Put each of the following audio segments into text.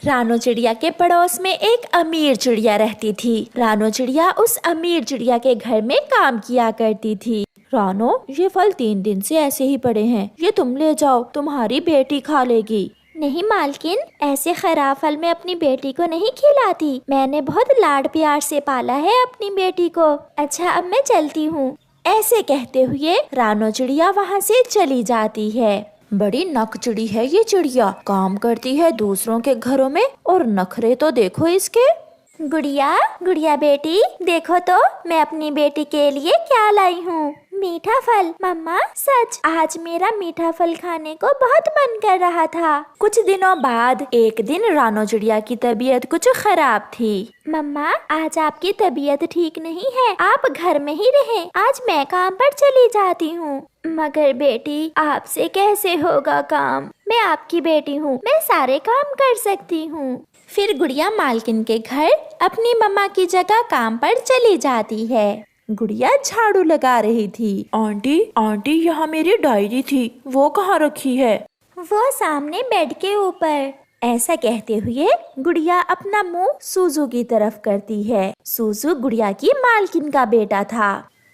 रानो चिड़िया के पड़ोस में एक अमीर चिड़िया रहती थी। रानो चिड़िया उस अमीर चिड़िया के घर में काम किया करती थी। रानो, ये फल 3 दिन से ऐसे ही पड़े हैं, ये तुम ले जाओ, तुम्हारी बेटी खा लेगी। नहीं मालकिन, ऐसे खराब फल मैं अपनी बेटी को नहीं खिलाती। मैंने बहुत लाड प्यार से पाला है अपनी बेटी को। अच्छा, अब मैं चलती हूँ। ऐसे कहते हुए रानो चिड़िया वहाँ से चली जाती है। बड़ी नकचड़ी है ये चिड़िया, काम करती है दूसरों के घरों में और नखरे तो देखो इसके। गुड़िया, गुड़िया बेटी, देखो तो मैं अपनी बेटी के लिए क्या लाई हूँ। मीठा फल। मम्मा, सच आज मेरा मीठा फल खाने को बहुत मन कर रहा था। कुछ दिनों बाद एक दिन रानो चिड़िया की तबीयत कुछ खराब थी। मम्मा, आज आपकी तबीयत ठीक नहीं है, आप घर में ही रहें। आज मैं काम पर चली जाती हूँ। मगर बेटी, आपसे कैसे होगा काम? मैं आपकी बेटी हूँ, मैं सारे काम कर सकती हूँ। फिर गुड़िया मालकिन के घर अपनी मम्मा की जगह काम पर चली जाती है। गुड़िया झाड़ू लगा रही थी। आंटी, आंटी, यहाँ मेरी डायरी थी, वो कहाँ रखी है? वो सामने बेड के ऊपर। ऐसा कहते हुए गुड़िया अपना मुंह सूजू की तरफ करती है। सूजू गुड़िया की मालकिन का बेटा था।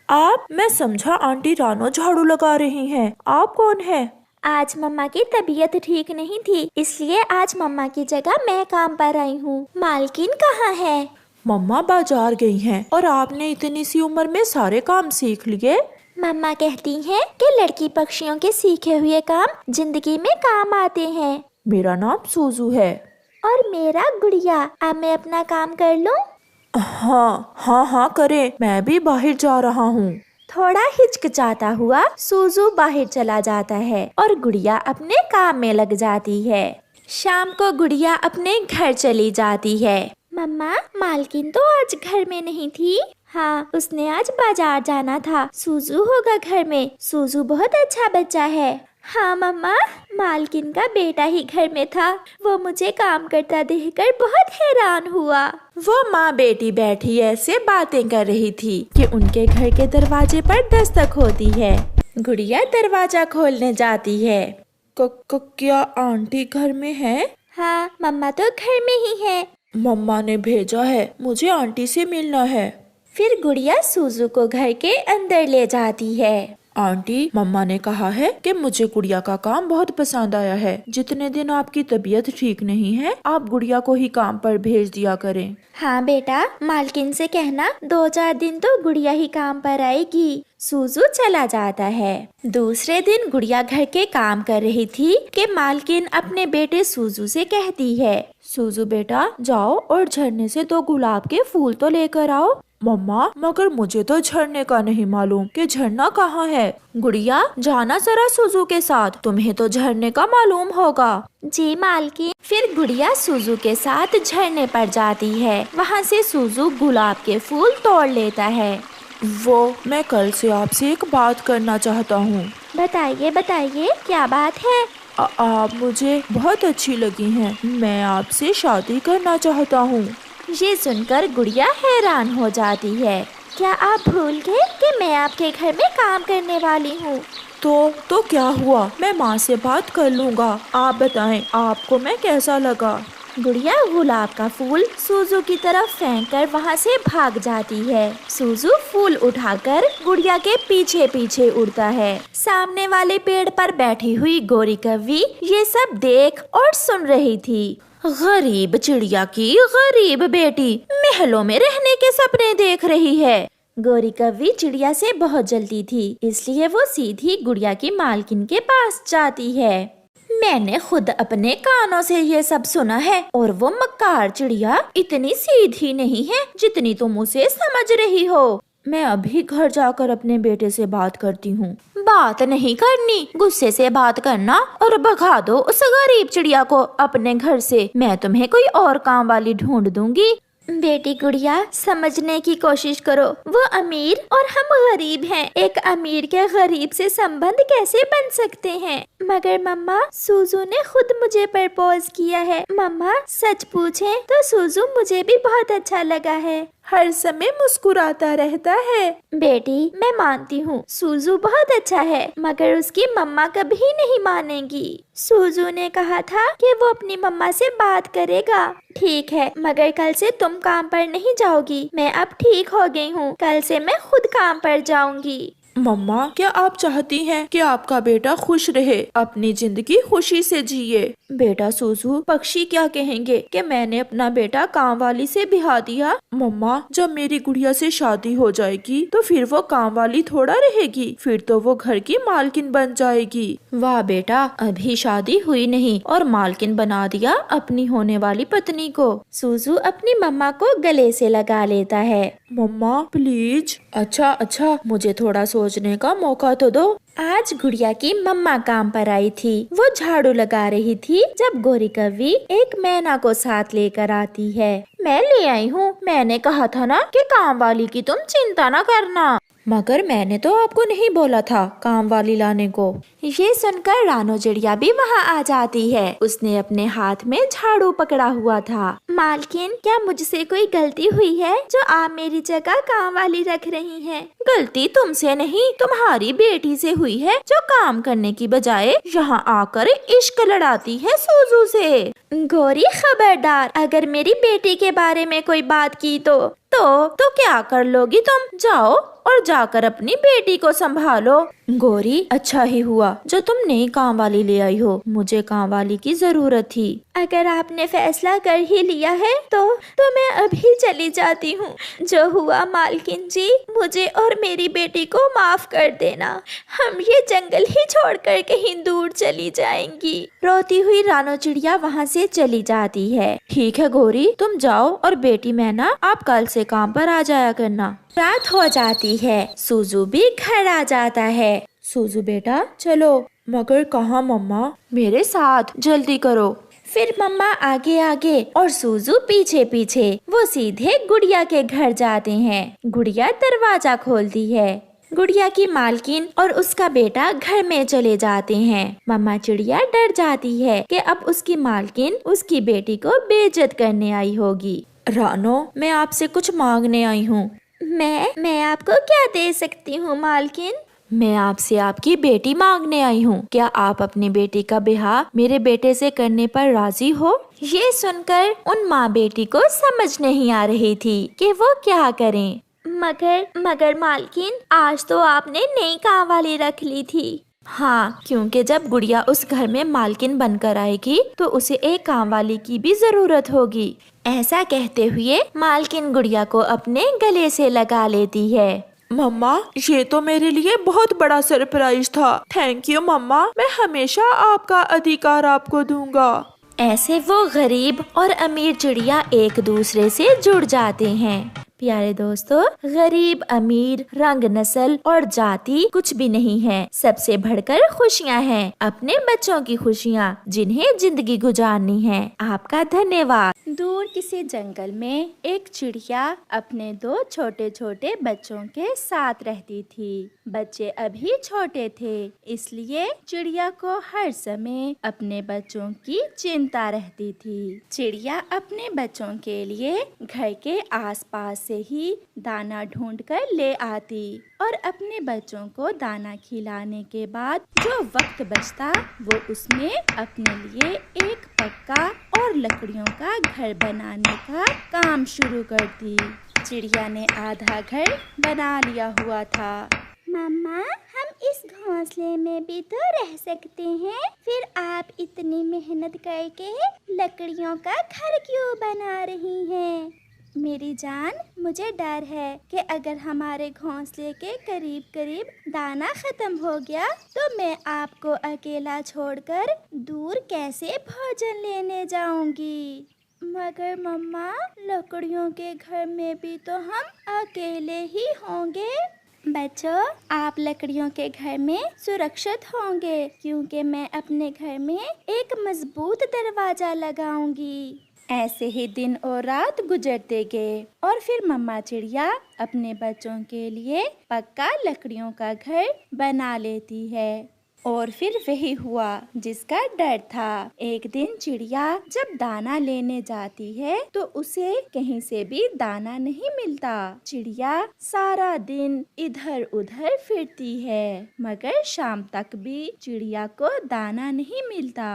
आप? मैं समझा आंटी रानो झाड़ू लगा रही हैं। आप कौन है? आज मम्मा की तबीयत ठीक नहीं थी, इसलिए आज मम्मा की जगह मैं काम पर आई हूँ। मालकिन कहाँ है? मम्मा बाजार गई हैं। और आपने इतनी सी उम्र में सारे काम सीख लिए? मम्मा कहती हैं कि लड़की पक्षियों के सीखे हुए काम जिंदगी में काम आते हैं। मेरा नाम सूजू है। और मेरा गुड़िया। अब मैं अपना काम कर लूं? हाँ हाँ हाँ, करे, मैं भी बाहर जा रहा हूँ। थोड़ा हिचकिचाता हुआ सूजू बाहर चला जाता है और गुड़िया अपने काम में लग जाती है। शाम को गुड़िया अपने घर चली जाती है। मम्मा, मालकिन तो आज घर में नहीं थी। हाँ, उसने आज बाजार जाना था। सूजू होगा घर में। सूजू बहुत अच्छा बच्चा है। हाँ मम्मा, मालकिन का बेटा ही घर में था। वो मुझे काम करता देखकर बहुत हैरान हुआ। वो माँ बेटी बैठी ऐसे बातें कर रही थी कि उनके घर के दरवाजे पर दस्तक होती है। गुड़िया दरवाजा खोलने जाती है। क्या आंटी घर में है? हाँ, मम्मा तो घर में ही है। मम्मा ने भेजा है, मुझे आंटी से मिलना है। फिर गुड़िया सूजू को घर के अंदर ले जाती है। आंटी, मम्मा ने कहा है कि मुझे गुड़िया का काम बहुत पसंद आया है। जितने दिन आपकी तबीयत ठीक नहीं है, आप गुड़िया को ही काम पर भेज दिया करें। हाँ बेटा, मालकिन से कहना 2-4 दिन तो गुड़िया ही काम पर आएगी। सूजू चला जाता है। दूसरे दिन गुड़िया घर के काम कर रही थी कि मालकिन अपने बेटे सूजू से कहती है, सूजू बेटा, जाओ और झरने से 2 गुलाब के फूल तो लेकर आओ। मम्मा, मगर मुझे तो झरने का नहीं मालूम कि झरना कहाँ है। गुड़िया, जाना जरा सूजू के साथ, तुम्हें तो झरने का मालूम होगा। जी मालकिन। फिर गुड़िया सूजू के साथ झरने पर जाती है। वहाँ से सूजू गुलाब के फूल तोड़ लेता है। मैं कल से आपसे एक बात करना चाहता हूँ। बताइए बताइए, क्या बात है? आप मुझे बहुत अच्छी लगी हैं। मैं आपसे शादी करना चाहता हूँ। ये सुनकर गुड़िया हैरान हो जाती है। क्या आप भूल गए कि मैं आपके घर में काम करने वाली हूँ? तो क्या हुआ? मैं माँ से बात कर लूँगा। आप बताएं, आपको मैं कैसा लगा? गुड़िया गुलाब का फूल सूजू की तरफ फेंक कर वहाँ से भाग जाती है। सूजू फूल उठाकर गुड़िया के पीछे पीछे उड़ता है। सामने वाले पेड़ पर बैठी हुई गोरी कौवी ये सब देख और सुन रही थी। गरीब चिड़िया की गरीब बेटी महलों में रहने के सपने देख रही है। गोरी कौवी चिड़िया से बहुत जलती थी, इसलिए वो सीधी गुड़िया की मालकिन के पास जाती है। मैंने खुद अपने कानों से ये सब सुना है और वो मक्कार चिड़िया इतनी सीधी नहीं है जितनी तुम उसे समझ रही हो। मैं अभी घर जाकर अपने बेटे से बात करती हूँ। बात नहीं करनी, गुस्से से बात करना और भगा दो उस गरीब चिड़िया को अपने घर से। मैं तुम्हें कोई और काम वाली ढूंढ दूंगी। बेटी गुड़िया, समझने की कोशिश करो। वो अमीर और हम गरीब हैं। एक अमीर के गरीब से संबंध कैसे बन सकते हैं? मगर मम्मा, सूजू ने खुद मुझे प्रपोज किया है। मम्मा, सच पूछें तो सूजू मुझे भी बहुत अच्छा लगा है। हर समय मुस्कुराता रहता है। बेटी, मैं मानती हूँ सूजू बहुत अच्छा है, मगर उसकी मम्मा कभी नहीं मानेगी। सूजू ने कहा था कि वो अपनी मम्मा से बात करेगा। ठीक है, मगर कल से तुम काम पर नहीं जाओगी। मैं अब ठीक हो गई हूँ, कल से मैं खुद काम पर जाऊंगी। मम्मा, क्या आप चाहती हैं कि आपका बेटा खुश रहे, अपनी जिंदगी खुशी से जिए? बेटा सूजू, पक्षी क्या कहेंगे कि मैंने अपना बेटा काम वाली से ब्याह दिया? मम्मा, जब मेरी गुड़िया से शादी हो जाएगी तो फिर वो काम वाली थोड़ा रहेगी, फिर तो वो घर की मालकिन बन जाएगी। वाह बेटा, अभी शादी हुई नहीं और मालकिन बना दिया अपनी होने वाली पत्नी को। सूजू अपनी मम्मा को गले से लगा लेता है। मम्मा प्लीज। अच्छा, मुझे थोड़ा सोचने का मौका तो दो। आज गुड़िया की मम्मा काम पर आई थी। वो झाड़ू लगा रही थी जब गोरी कव्वी एक मैना को साथ लेकर आती है। मैं ले आई हूँ, मैंने कहा था ना कि काम वाली की तुम चिंता न करना। मगर मैंने तो आपको नहीं बोला था काम वाली लाने को। ये सुनकर रानो चिड़िया भी वहाँ आ जाती है। उसने अपने हाथ में झाड़ू पकड़ा हुआ था। मालकिन, क्या मुझसे कोई गलती हुई है जो आप मेरी जगह काम वाली रख रही हैं? गलती तुमसे नहीं, तुम्हारी बेटी से हुई है, जो काम करने की बजाय यहाँ आकर इश्क लड़ाती है सूजू से। गोरी खबरदार, अगर मेरी बेटी के बारे में कोई बात की तो क्या कर लोगी तुम? जाओ और जाकर अपनी बेटी को संभालो। गोरी, अच्छा ही हुआ जो तुम नई काम वाली ले आई हो, मुझे काम वाली की जरूरत थी। अगर आपने फैसला कर ही लिया है तो मैं अभी चली जाती हूँ। जो हुआ मालकिन जी, मुझे और मेरी बेटी को माफ कर देना। हम ये जंगल ही छोड़कर कहीं दूर चली जाएंगी। रोती हुई रानो चिड़िया वहाँ से चली जाती है। ठीक है गोरी, तुम जाओ और बेटी मैना आप कल से काम पर आ जाया करना। रात हो जाती है, सूजू भी घर आ जाता है। सूजू बेटा चलो। मगर कहाँ मम्मा? मेरे साथ, जल्दी करो। फिर मम्मा आगे आगे और सूजू पीछे पीछे। वो सीधे गुड़िया के घर जाते हैं। गुड़िया दरवाजा खोलती है। गुड़िया की मालकिन और उसका बेटा घर में चले जाते हैं। मम्मा चिड़िया डर जाती है कि अब उसकी मालकिन उसकी बेटी को बेइज्जत करने आई होगी। रानो, मैं आपसे कुछ मांगने आई हूँ। मैं आपको क्या दे सकती हूँ मालकिन? मैं आपसे आपकी बेटी मांगने आई हूँ। क्या आप अपनी बेटी का ब्याह मेरे बेटे से करने पर राजी हो? ये सुनकर उन माँ बेटी को समझ नहीं आ रही थी कि वो क्या करें। मगर मालकिन, आज तो आपने नई काम वाली रख ली थी। हाँ, क्योंकि जब गुड़िया उस घर में मालकिन बनकर आएगी तो उसे एक काम वाली की भी जरूरत होगी। ऐसा कहते हुए मालकिन गुड़िया को अपने गले से लगा लेती है। मम्मा, ये तो मेरे लिए बहुत बड़ा सरप्राइज था। थैंक यू मम्मा, मैं हमेशा आपका अधिकार आपको दूंगा। ऐसे वो गरीब और अमीर चिड़िया एक दूसरे से जुड़ जाते हैं। प्यारे दोस्तों, गरीब अमीर रंग नस्ल और जाति कुछ भी नहीं है। सबसे बढ़कर खुशियाँ हैं, अपने बच्चों की खुशियाँ जिन्हें जिंदगी गुजारनी है। आपका धन्यवाद। दूर किसी जंगल में एक चिड़िया अपने 2 छोटे छोटे बच्चों के साथ रहती थी। बच्चे अभी छोटे थे, इसलिए चिड़िया को हर समय अपने बच्चों की चिंता रहती थी। चिड़िया अपने बच्चों के लिए घर के आसपास से ही दाना ढूंढकर ले आती और अपने बच्चों को दाना खिलाने के बाद जो वक्त बचता वो उसमें अपने लिए एक पक्का और लकड़ियों का घर बनाने का काम शुरू करती। चिड़िया ने आधा घर बना लिया हुआ था। मम्मा, हम इस घोंसले में भी तो रह सकते हैं। फिर आप इतनी मेहनत करके लकड़ियों का घर क्यों बना रही हैं? मेरी जान, मुझे डर है कि अगर हमारे घोंसले के करीब करीब दाना खत्म हो गया तो मैं आपको अकेला छोड़कर दूर कैसे भोजन लेने जाऊंगी। मगर मम्मा, लकड़ियों के घर में भी तो हम अकेले ही होंगे। बच्चों, आप लकड़ियों के घर में सुरक्षित होंगे क्योंकि मैं अपने घर में एक मजबूत दरवाजा लगाऊंगी। ऐसे ही दिन और रात गुजरते गए और फिर मम्मा चिड़िया अपने बच्चों के लिए पक्का लकड़ियों का घर बना लेती है। और फिर वही हुआ जिसका डर था। एक दिन चिड़िया जब दाना लेने जाती है तो उसे कहीं से भी दाना नहीं मिलता। चिड़िया सारा दिन इधर उधर फिरती है मगर शाम तक भी चिड़िया को दाना नहीं मिलता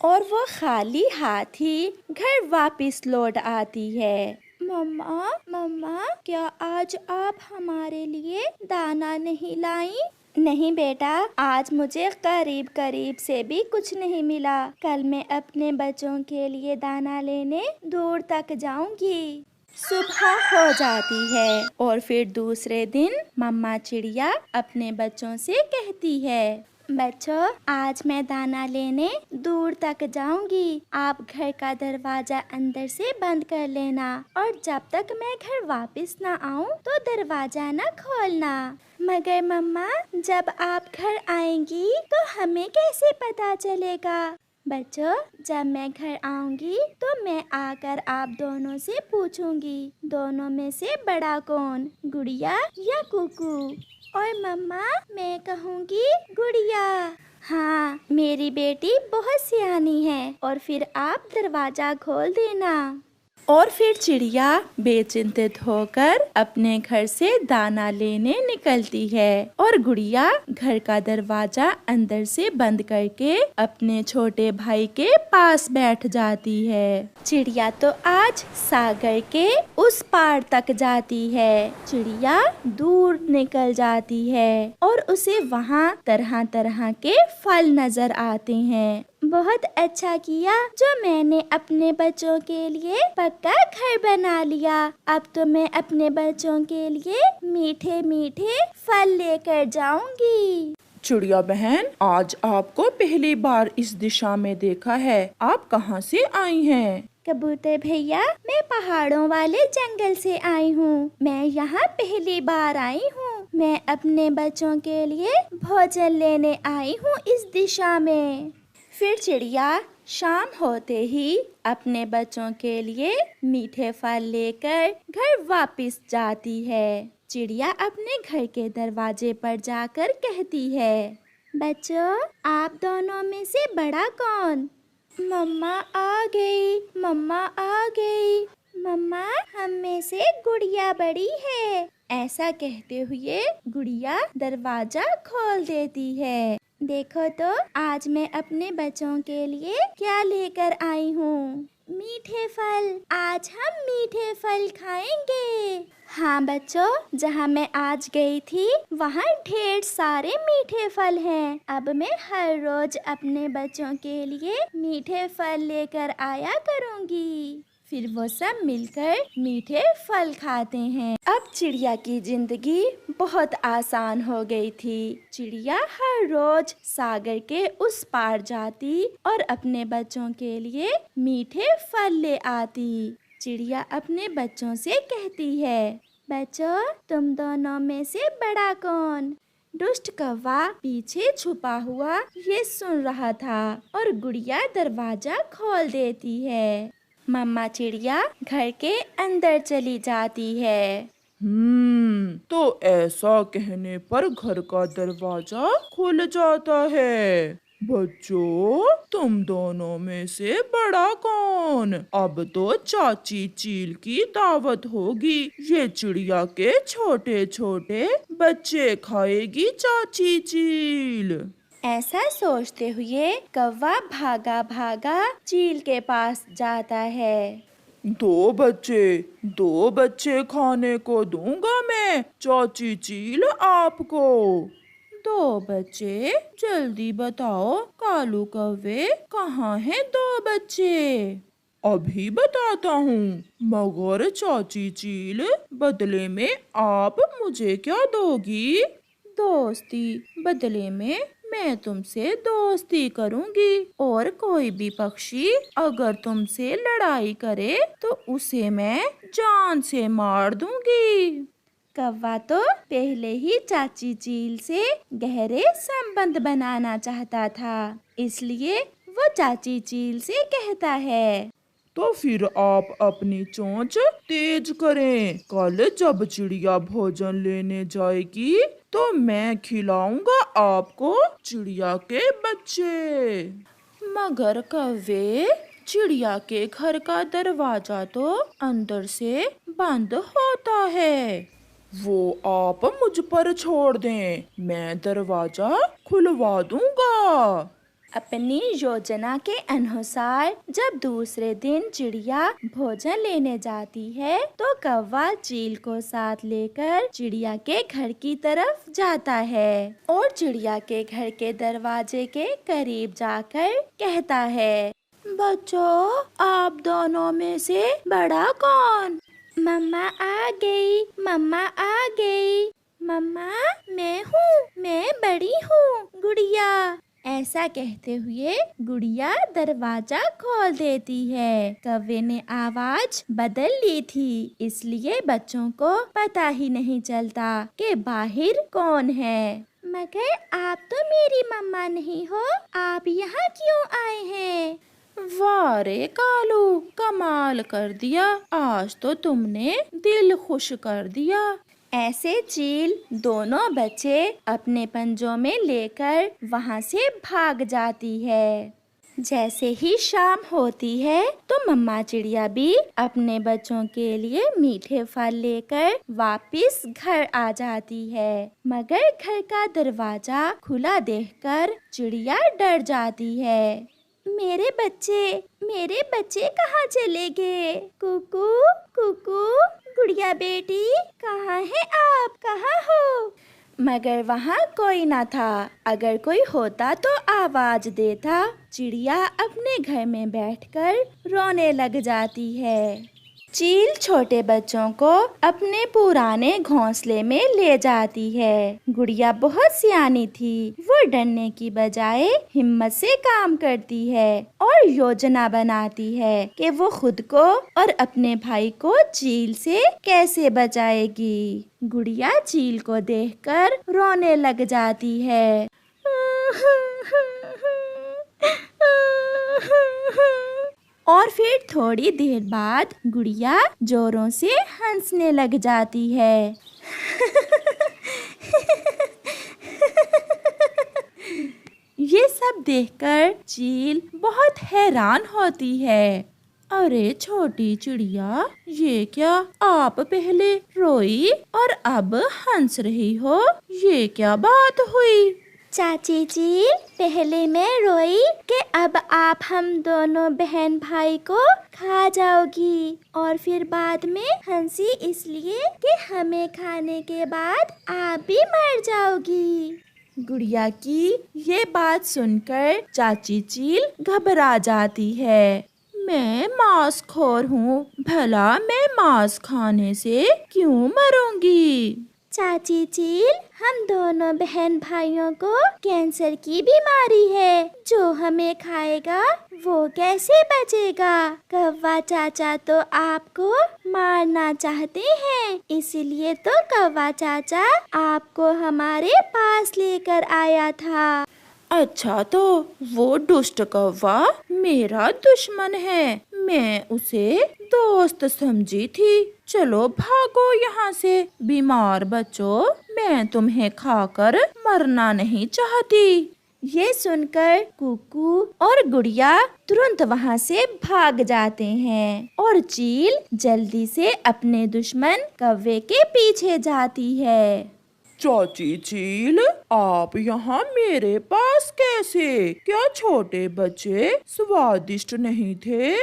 और वो खाली हाथ ही घर वापस लौट आती है। मम्मा मम्मा, क्या आज आप हमारे लिए दाना नहीं लाई? नहीं बेटा, आज मुझे करीब करीब से भी कुछ नहीं मिला। कल मैं अपने बच्चों के लिए दाना लेने दूर तक जाऊंगी। सुबह हो जाती है और फिर दूसरे दिन मम्मा चिड़िया अपने बच्चों से कहती है, बच्चों, आज मैं दाना लेने दूर तक जाऊंगी। आप घर का दरवाजा अंदर से बंद कर लेना और जब तक मैं घर वापस ना आऊं तो दरवाजा ना खोलना। मगर मम्मा, जब आप घर आएंगी तो हमें कैसे पता चलेगा? बच्चों, जब मैं घर आऊंगी तो मैं आकर आप दोनों से पूछूंगी, दोनों में से बड़ा कौन, गुड़िया या कुकू? और मम्मा, मैं कहूँगी गुड़िया। हाँ, मेरी बेटी बहुत सियानी है। और फिर आप दरवाजा खोल देना। और फिर चिड़िया बेचिंतित होकर अपने घर से दाना लेने निकलती है और गुड़िया घर का दरवाजा अंदर से बंद करके अपने छोटे भाई के पास बैठ जाती है। चिड़िया तो आज सागर के उस पार तक जाती है। चिड़िया दूर निकल जाती है और उसे वहाँ तरह तरह के फल नजर आते हैं। बहुत अच्छा किया जो मैंने अपने बच्चों के लिए पक्का घर बना लिया। अब तो मैं अपने बच्चों के लिए मीठे मीठे फल लेकर जाऊंगी। चिड़िया बहन, आज आपको पहली बार इस दिशा में देखा है। आप कहाँ से आई हैं? कबूतर भैया, मैं पहाड़ों वाले जंगल से आई हूँ। मैं यहाँ पहली बार आई हूँ। मैं अपने बच्चों के लिए भोजन लेने आई हूँ इस दिशा में। फिर चिड़िया शाम होते ही अपने बच्चों के लिए मीठे फल लेकर घर वापस जाती है। चिड़िया अपने घर के दरवाजे पर जाकर कहती है, बच्चों, आप दोनों में से बड़ा कौन? मम्मा आ गई, मम्मा आ गई। मम्मा, हम में से गुड़िया बड़ी है। ऐसा कहते हुए गुड़िया दरवाजा खोल देती है। देखो तो आज मैं अपने बच्चों के लिए क्या लेकर आई हूँ। मीठे फल। आज हम मीठे फल खाएंगे। हाँ बच्चों, जहाँ मैं आज गई थी वहाँ ढेर सारे मीठे फल हैं। अब मैं हर रोज अपने बच्चों के लिए मीठे फल लेकर आया करूँगी। फिर वो सब मिलकर मीठे फल खाते हैं। अब चिड़िया की जिंदगी बहुत आसान हो गई थी। चिड़िया हर रोज सागर के उस पार जाती और अपने बच्चों के लिए मीठे फल ले आती। चिड़िया अपने बच्चों से कहती है, बच्चों, तुम दोनों में से बड़ा कौन? दुष्ट कौवा पीछे छुपा हुआ ये सुन रहा था और गुड़िया दरवाजा खोल देती है। मम्मा चिड़िया घर के अंदर चली जाती है। तो ऐसा कहने पर घर का दरवाजा खुल जाता है। बच्चों, तुम दोनों में से बड़ा कौन? अब तो चाची चील की दावत होगी। ये चिड़िया के छोटे छोटे बच्चे खाएगी चाची चील। ऐसा सोचते हुए कौवा भागा भागा चील के पास जाता है। दो बच्चे खाने को दूंगा मैं चाची चील आपको। 2 बच्चे? जल्दी बताओ कालू कौवे, कहाँ हैं 2 बच्चे? अभी बताता हूँ, मगर चाची चील बदले में आप मुझे क्या दोगी? दोस्ती? बदले में मैं तुमसे दोस्ती करूंगी और कोई भी पक्षी अगर तुमसे लड़ाई करे तो उसे मैं जान से मार दूंगी। कौवा तो पहले ही चाची चील से गहरे संबंध बनाना चाहता था, इसलिए वो चाची चील से कहता है, तो फिर आप अपनी चोंच तेज करें। कल जब चिड़िया भोजन लेने जाएगी तो मैं खिलाऊंगा आपको चिड़िया के बच्चे। मगर कौवे, चिड़िया के घर का दरवाजा तो अंदर से बंद होता है। वो आप मुझ पर छोड़ दें, मैं दरवाजा खुलवा दूंगा। अपनी योजना के अनुसार जब दूसरे दिन चिड़िया भोजन लेने जाती है तो कौवा चील को साथ लेकर चिड़िया के घर की तरफ जाता है और चिड़िया के घर के दरवाजे के करीब जाकर कहता है, बच्चों, आप दोनों में से बड़ा कौन? मम्मा आ गई, मम्मा आ गई। मम्मा, मैं हूँ, मैं बड़ी हूँ, गुड़िया। ऐसा कहते हुए गुड़िया दरवाजा खोल देती है। कौवे ने आवाज बदल ली थी, इसलिए बच्चों को पता ही नहीं चलता कि बाहर कौन है। मगर आप तो मेरी मम्मा नहीं हो, आप यहाँ क्यों आए हैं? वाह रे कालू, कमाल कर दिया, आज तो तुमने दिल खुश कर दिया। ऐसे चील दोनों बच्चे अपने पंजों में लेकर वहाँ से भाग जाती है। जैसे ही शाम होती है तो मम्मा चिड़िया भी अपने बच्चों के लिए मीठे फल लेकर वापस घर आ जाती है। मगर घर का दरवाजा खुला देखकर चिड़िया डर जाती है। मेरे बच्चे कहाँ चले गए? कुकू, कुकू, गुड़िया बेटी, कहाँ है आप? कहाँ हो? मगर वहाँ कोई न था। अगर कोई होता तो आवाज देता। चिड़िया अपने घर में बैठकर रोने लग जाती है। चील छोटे बच्चों को अपने पुराने घोंसले में ले जाती है। गुड़िया बहुत सियानी थी, वो डरने की बजाय हिम्मत से काम करती है और योजना बनाती है कि वो खुद को और अपने भाई को चील से कैसे बचाएगी। गुड़िया चील को देखकर रोने लग जाती है। और फिर थोड़ी देर बाद गुड़िया जोरों से हंसने लग जाती है। ये सब देखकर चील बहुत हैरान होती है। अरे छोटी चिड़िया, ये क्या, आप पहले रोई और अब हंस रही हो, ये क्या बात हुई? चाची जी, पहले मैं रोई कि अब आप हम दोनों बहन भाई को खा जाओगी, और फिर बाद में हंसी इसलिए कि हमें खाने के बाद आप भी मर जाओगी। गुड़िया की ये बात सुनकर चाची चील घबरा जाती है। मैं मांसखोर हूँ, भला मैं मांस खाने से क्यों मरूंगी? चाची चील, हम दोनों बहन भाइयों को कैंसर की बीमारी है, जो हमें खाएगा वो कैसे बचेगा? कौवा चाचा तो आपको मारना चाहते हैं, इसलिए तो कौवा चाचा आपको हमारे पास लेकर आया था। अच्छा, तो वो दुष्ट कौवा मेरा दुश्मन है, मैं उसे दोस्त समझी थी। चलो भागो यहाँ से, बीमार बच्चों, मैं तुम्हें खाकर मरना नहीं चाहती। ये सुनकर कुकू और गुड़िया तुरंत वहाँ से भाग जाते हैं और चील जल्दी से अपने दुश्मन कौवे के पीछे जाती है। चाची चील, आप यहाँ मेरे पास कैसे? क्या छोटे बच्चे स्वादिष्ट नहीं थे?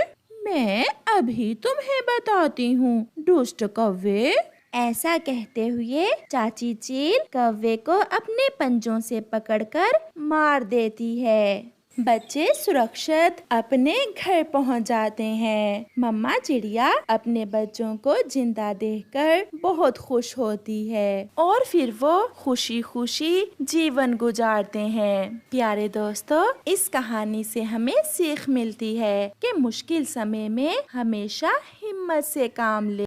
मैं अभी तुम्हें बताती हूँ, दुष्ट कौवे। ऐसा कहते हुए चाची चील कौवे को अपने पंजों से पकड़कर मार देती है। बच्चे सुरक्षित अपने घर पहुंच जाते हैं। मम्मा चिड़िया अपने बच्चों को जिंदा देखकर बहुत खुश होती है और फिर वो खुशी खुशी जीवन गुजारते हैं। प्यारे दोस्तों, इस कहानी से हमें सीख मिलती है कि मुश्किल समय में हमेशा हिम्मत से काम ले।